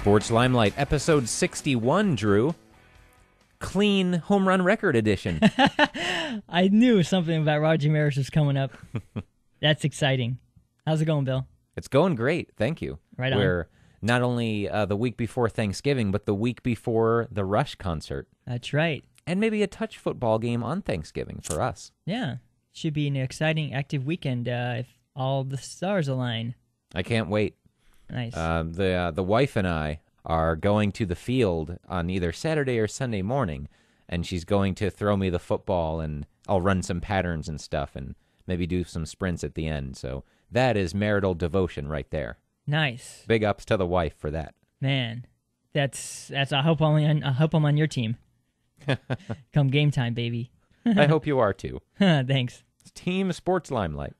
Sports Limelight, episode 61, Drew. Clean home run record edition. I knew something about Roger Maris was coming up. That's exciting. How's it going, Bill? It's going great, thank you. Right on. We're not only the week before Thanksgiving, but the week before the Rush concert. That's right. And maybe a touch football game on Thanksgiving for us. Yeah. Should be an exciting, active weekend if all the stars align. I can't wait. Nice. The wife and I are going to the field on either Saturday or Sunday morning, and she's going to throw me the football, and I'll run some patterns and stuff, and maybe do some sprints at the end. So that is marital devotion right there. Nice. Big ups to the wife for that. Man, that's. I hope I'm on your team. Come game time, baby. I hope you are too. Thanks. It's Team Sports Limelight.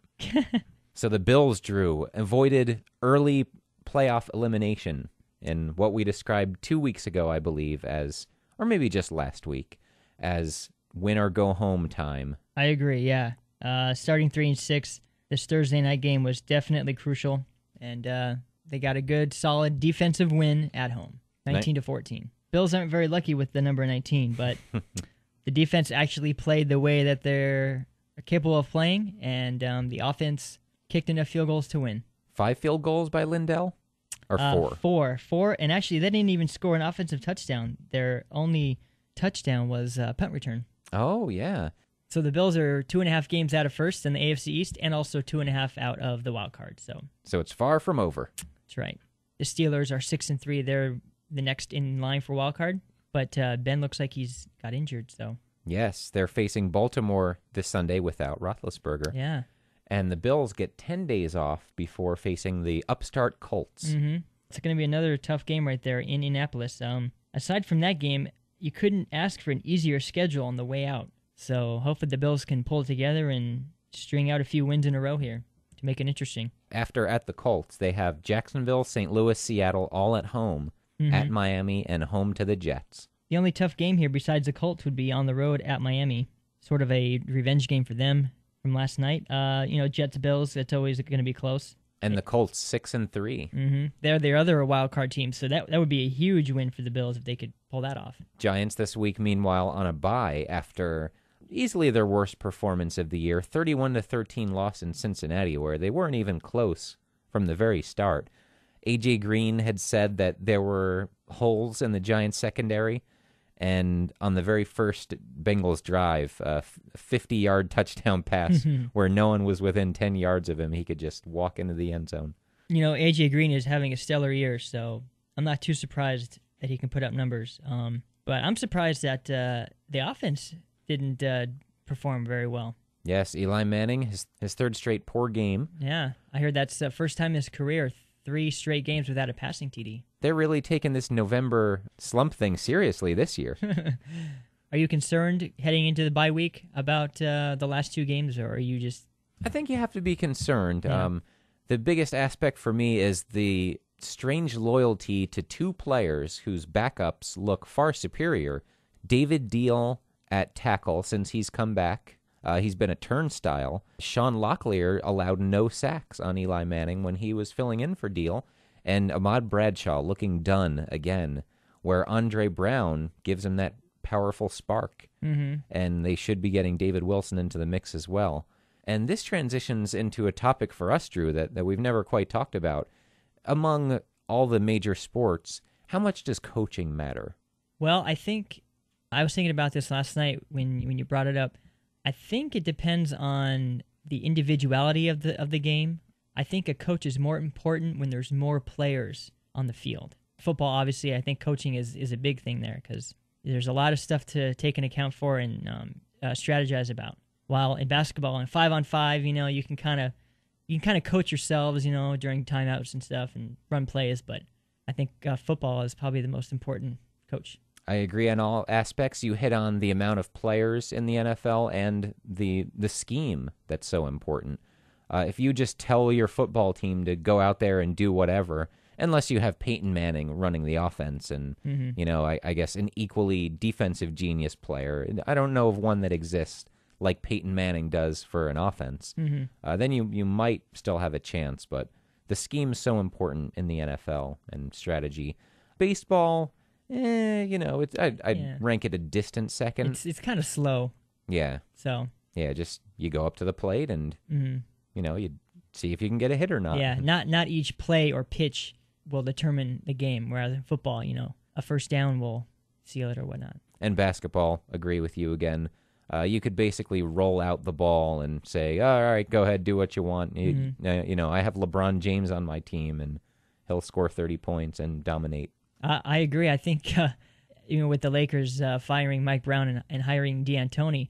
So the Bills, Drew, avoided early playoff elimination in what we described 2 weeks ago, I believe, as, or maybe just last week, as win or go home time. I agree, yeah. Starting 3-6, this Thursday night game was definitely crucial, and they got a good, solid defensive win at home, 19-14. Bills aren't very lucky with the number 19, but the defense actually played the way that they're capable of playing, and the offense kicked enough field goals to win. 5 field goals by Lindell? Or 4? Four, and actually they didn't even score an offensive touchdown. Their only touchdown was a punt return. Oh, yeah. So the Bills are 2.5 games out of first in the AFC East, and also 2.5 out of the wild card. So it's far from over. That's right. The Steelers are 6-3. They're the next in line for wild card, but Ben looks like he's got injured. So yes, they're facing Baltimore this Sunday without Roethlisberger. Yeah. And the Bills get 10 days off before facing the upstart Colts. Mm-hmm. It's going to be another tough game right there in Indianapolis. Aside from that game, you couldn't ask for an easier schedule on the way out. So hopefully the Bills can pull it together and string out a few wins in a row here to make it interesting. After at the Colts, they have Jacksonville, St. Louis, Seattle all at home, at Miami, and home to the Jets. The only tough game here besides the Colts would be on the road at Miami. Sort of a revenge game for them from last night. Jets, Bills, that's always going to be close. And the Colts 6-3. Mm-hmm. They're their other wild card team, so that would be a huge win for the Bills if they could pull that off. Giants this week, meanwhile, on a bye after easily their worst performance of the year, 31-13 loss in Cincinnati, where they weren't even close from the very start. A.J. Green had said that there were holes in the Giants secondary, and on the very first Bengals drive, a 50-yard touchdown pass where no one was within 10 yards of him. He could just walk into the end zone. A.J. Green is having a stellar year, so I'm not too surprised that he can put up numbers. But I'm surprised that the offense didn't perform very well. Yes, Eli Manning, his third straight poor game. Yeah, I heard that's the first time in his career, 3 straight games without a passing TD. They're really taking this November slump thing seriously this year. Are you concerned heading into the bye week about the last 2 games, or are you just... I think you have to be concerned. Yeah. The biggest aspect for me is the strange loyalty to 2 players whose backups look far superior. David Deal at tackle since he's come back. He's been a turnstile. Sean Locklear allowed no sacks on Eli Manning when he was filling in for Deal. And Ahmad Bradshaw looking done again, where Andre Brown gives him that powerful spark. Mm-hmm. And they should be getting David Wilson into the mix as well. And this transitions into a topic for us, Drew, that we've never quite talked about. Among all the major sports, how much does coaching matter? Well, I think I was thinking about this last night when you brought it up. I think it depends on the individuality of the game. I think a coach is more important when there's more players on the field. Football, obviously, I think coaching is a big thing there because there's a lot of stuff to take into account for and strategize about. While in basketball and 5-on-5, you can kind of coach yourselves, during timeouts and stuff and run plays. But I think football is probably the most important coach. I agree on all aspects. You hit on the amount of players in the NFL and the scheme that's so important. If you just tell your football team to go out there and do whatever, unless you have Peyton Manning running the offense and, I guess an equally defensive genius player. I don't know of one that exists like Peyton Manning does for an offense. Then you might still have a chance, but the scheme's so important in the NFL and strategy. Baseball, I'd rank it a distant second. It's kind of slow. Yeah. So. Yeah, just you go up to the plate and, you see if you can get a hit or not. Yeah, not each play or pitch will determine the game, whereas in football, a first down will seal it or whatnot. And basketball, agree with you again. You could basically roll out the ball and say, all right, go ahead, do what you want. I have LeBron James on my team, and he'll score 30 points and dominate. I agree. I think, with the Lakers firing Mike Brown and hiring D'Antoni,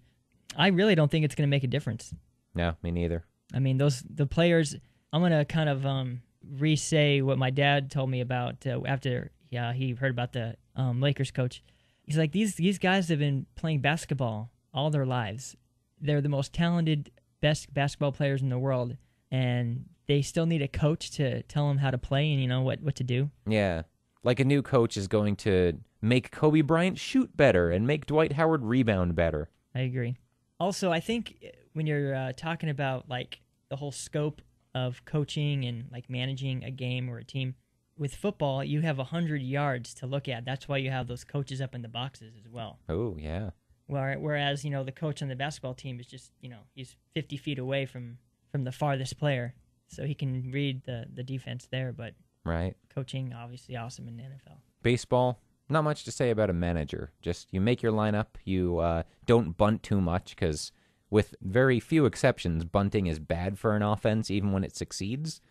I really don't think it's going to make a difference. No, me neither. I mean, the players, I'm going to kind of re-say what my dad told me about after he heard about the Lakers coach. He's like, these guys have been playing basketball all their lives. They're the most talented, best basketball players in the world, and they still need a coach to tell them how to play and what to do. Yeah, like a new coach is going to make Kobe Bryant shoot better and make Dwight Howard rebound better. I agree. Also, I think when you're talking about like the whole scope of coaching and like managing a game or a team, with football, you have 100 yards to look at. That's why you have those coaches up in the boxes as well. Oh, yeah. Whereas, the coach on the basketball team is just, he's 50 feet away from the farthest player, so he can read the defense there. But right, coaching, obviously awesome in the NFL. Baseball, not much to say about a manager. Just you make your lineup. You don't bunt too much because with very few exceptions, bunting is bad for an offense even when it succeeds.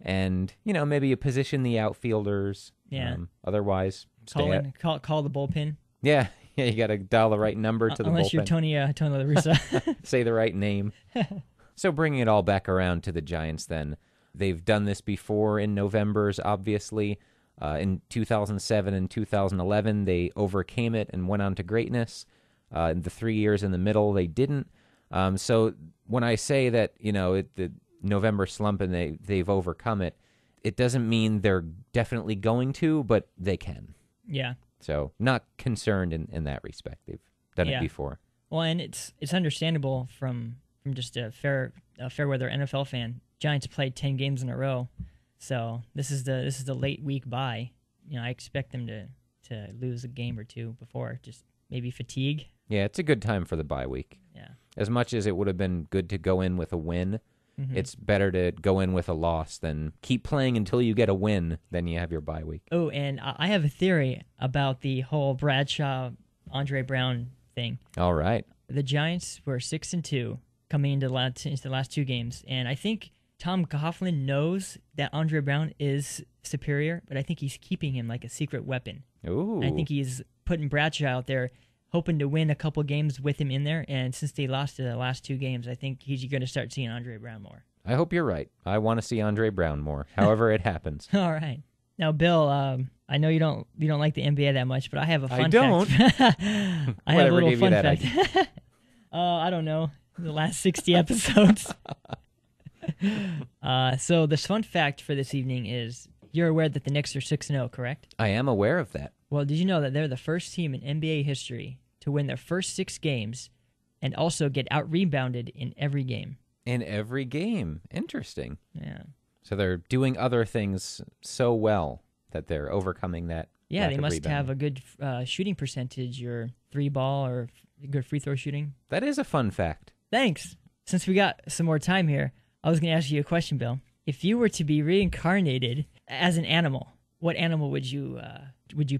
And, maybe you position the outfielders. Yeah. Otherwise, call the bullpen. Yeah, you got to dial the right number to the bullpen. Unless you're Tony La Russa. Say the right name. So bringing it all back around to the Giants then. They've done this before in Novembers, obviously. In 2007 and 2011, they overcame it and went on to greatness. In the 3 years in the middle, they didn't. So when I say that, the November slump and they've overcome it, it doesn't mean they're definitely going to, but they can. Yeah. So not concerned in that respect. They've done it before. Well, and it's understandable from just a fair weather NFL fan. Giants played 10 games in a row, so this is the late week bye. I expect them to lose a game or two before, just maybe fatigue. Yeah, it's a good time for the bye week. Yeah. As much as it would have been good to go in with a win, it's better to go in with a loss than keep playing until you get a win, then you have your bye week. Oh, and I have a theory about the whole Bradshaw, Andre Brown thing. All right. The Giants were 6-2 coming into the last two games, and I think Tom Coughlin knows that Andre Brown is superior, but I think he's keeping him like a secret weapon. Ooh. I think he's putting Bradshaw out there, hoping to win a couple games with him in there, and since they lost the last two games, I think he's going to start seeing Andre Brown more. I hope you're right. I want to see Andre Brown more, however it happens. All right. Now, Bill, I know you don't like the NBA that much, but I have a fun fact. I have a little fun fact. I don't know, the last 60 episodes. So the fun fact for this evening is you're aware that the Knicks are 6-0, correct? I am aware of that. Well, did you know that they're the first team in NBA history to win their first 6 games and also get out-rebounded in every game? In every game. Interesting. Yeah. So they're doing other things so well that they're overcoming that. Yeah, they must rebounding. have a good shooting percentage, or 3-ball or good free throw shooting. That is a fun fact. Thanks. Since we got some more time here, I was going to ask you a question, Bill. If you were to be reincarnated as an animal, what animal would you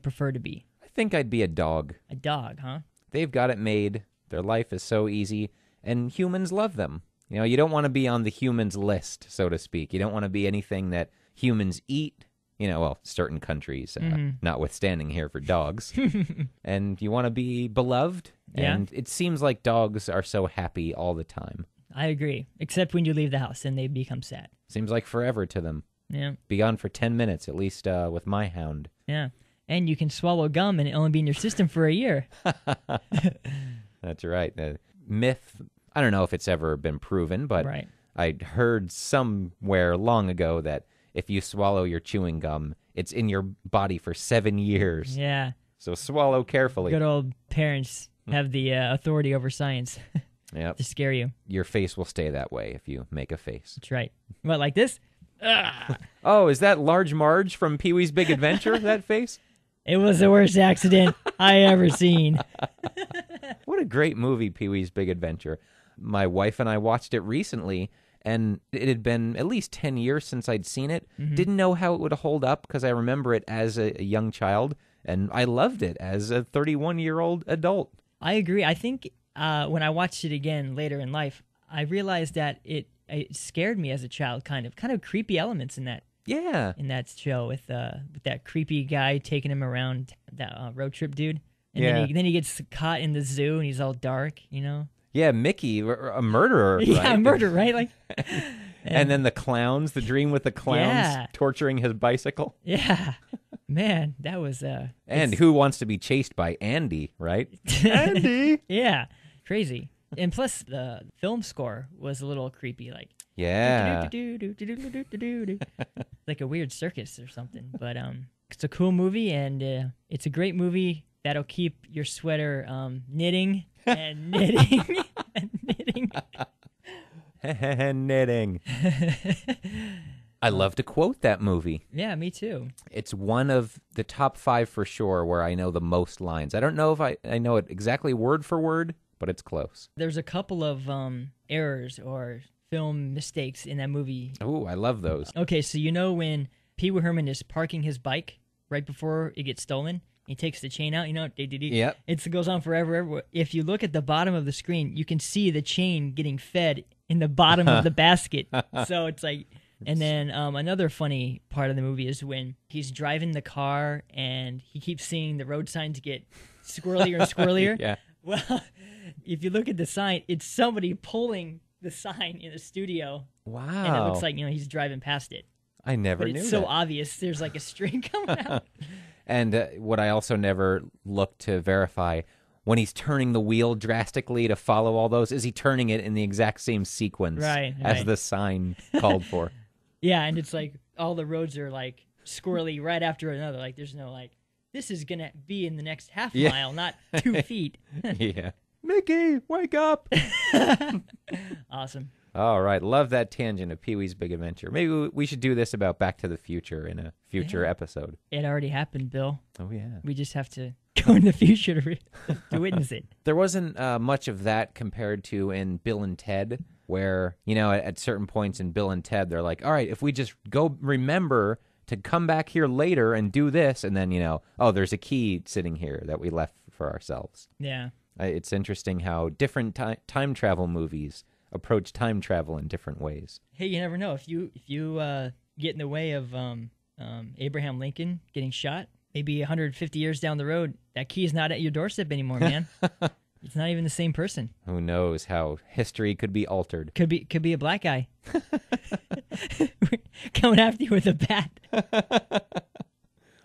prefer to be? I think I'd be a dog. A dog, huh? They've got it made. Their life is so easy, and humans love them. You don't want to be on the humans list, so to speak. You don't want to be anything that humans eat. Certain countries, notwithstanding here for dogs. And you want to be beloved. Yeah. And it seems like dogs are so happy all the time. I agree. Except when you leave the house, then they become sad. Seems like forever to them. Yeah. Be gone for 10 minutes, at least with my hound. Yeah. And you can swallow gum and it only be in your system for a year. That's right. The myth, I don't know if it's ever been proven, but right. I heard somewhere long ago that if you swallow your chewing gum, it's in your body for 7 years. Yeah. So swallow carefully. Good old parents have the authority over science. Yep. To scare you. Your face will stay that way if you make a face. That's right. What, like this? Oh, is that Large Marge from Pee-wee's Big Adventure, that face? It was the worst accident I ever seen. What a great movie, Pee-wee's Big Adventure. My wife and I watched it recently, and it had been at least 10 years since I'd seen it. Didn't know how it would hold up because I remember it as a young child, and I loved it as a 31-year-old adult. I agree. I think when I watched it again later in life, I realized that it scared me as a child, kind of creepy elements in that. Yeah. In that show with that creepy guy taking him around, that road trip dude. And Yeah. then he gets caught in the zoo and he's all dark, you know? Yeah, Mickey, a murderer, right? Yeah, murder, right? Like, and then the clowns, the dream with the clowns Yeah. torturing his bicycle. yeah. Man, that was... And who wants to be chased by Andy, right? Andy! Yeah, crazy. And plus, the film score was a little creepy, like... Yeah. like a weird circus or something. But it's a cool movie, and it's a great movie that'll keep your sweater knitting and knitting and knitting. Knitting. I love to quote that movie. Yeah, me too. It's one of the top 5 for sure where I know the most lines. I don't know if I know it exactly word for word, but it's close. There's a couple of errors or film mistakes in that movie. Oh, I love those. Okay, so you know when Pee Wee Herman is parking his bike right before it gets stolen? He takes the chain out, you know? Yep. It goes on forever. If you look at the bottom of the screen, you can see the chain getting fed in the bottom of the basket. So it's like... And then another funny part of the movie is when he's driving the car and he keeps seeing the road signs get squirrelier and squirrelier. Yeah. Well, if you look at the sign, it's somebody pulling the sign in the studio. Wow. And it looks like, you know, he's driving past it. I never But knew it's so that. obvious. There's like a string coming out. And what I also never looked to verify, when he's turning the wheel drastically to follow all those, is he turning it in the exact same sequence Right. as the sign called for? Yeah, and it's like all the roads are like squirrely right after another. Like there's no like, this is going to be in the next half mile, not 2 feet. Yeah. Mickey, wake up. Awesome. All right. Love that tangent of Pee-wee's Big Adventure. Maybe we should do this about Back to the Future in a future episode. It already happened, Bill. Oh, yeah. We just have to go in the future to witness it. There wasn't much of that compared to in Bill and Ted, where, you know, at certain points in Bill and Ted, they're like, all right, if we just go remember to come back here later and do this, and then, you know, oh, there's a key sitting here that we left for ourselves. Yeah. It's interesting how different time travel movies approach time travel in different ways. Hey, you never know. If you get in the way of Abraham Lincoln getting shot, maybe 150 years down the road, that key's not at your doorstep anymore, man. It's not even the same person. Who knows how history could be altered? Could be a black guy coming after you with a bat.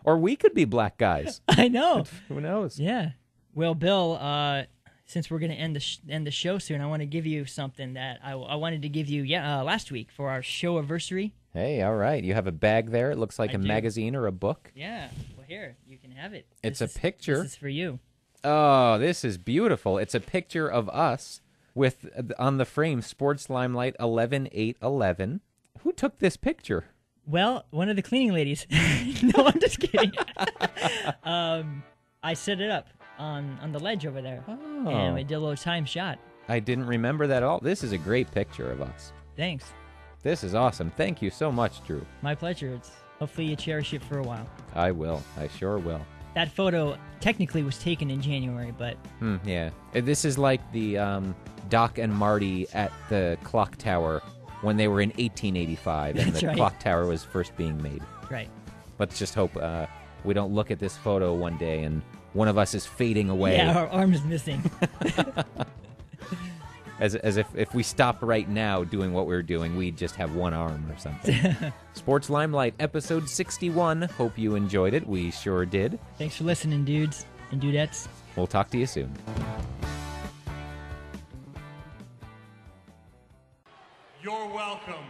Or we could be black guys. I know. Who knows? Yeah. Well, Bill, since we're going to end the show soon, I want to give you something that I wanted to give you last week for our show anniversary. Hey, all right. You have a bag there. It looks like I a do. magazine or a book. Yeah. Well, here, you can have it. It's a picture. This is for you. Oh, this is beautiful. It's a picture of us with, on the frame, Sports Limelight 11/8/11. Who took this picture? Well, one of the cleaning ladies. No, I'm just kidding. I set it up on the ledge over there, Oh. and we did a little time shot. I didn't remember that at all. This is a great picture of us. Thanks. This is awesome. Thank you so much, Drew. My pleasure. Hopefully you cherish it for a while. I will. I sure will. That photo technically was taken in January, but Yeah. This is like the Doc and Marty at the clock tower when they were in 1885 and That's the right. clock tower was first being made. right. Let's just hope we don't look at this photo one day and one of us is fading away. Yeah, our arm is missing. As if we stopped right now doing what we're doing, we'd just have one arm or something. Sports Limelight, episode 61. Hope you enjoyed it. We sure did. Thanks for listening, dudes and dudettes. We'll talk to you soon. You're welcome.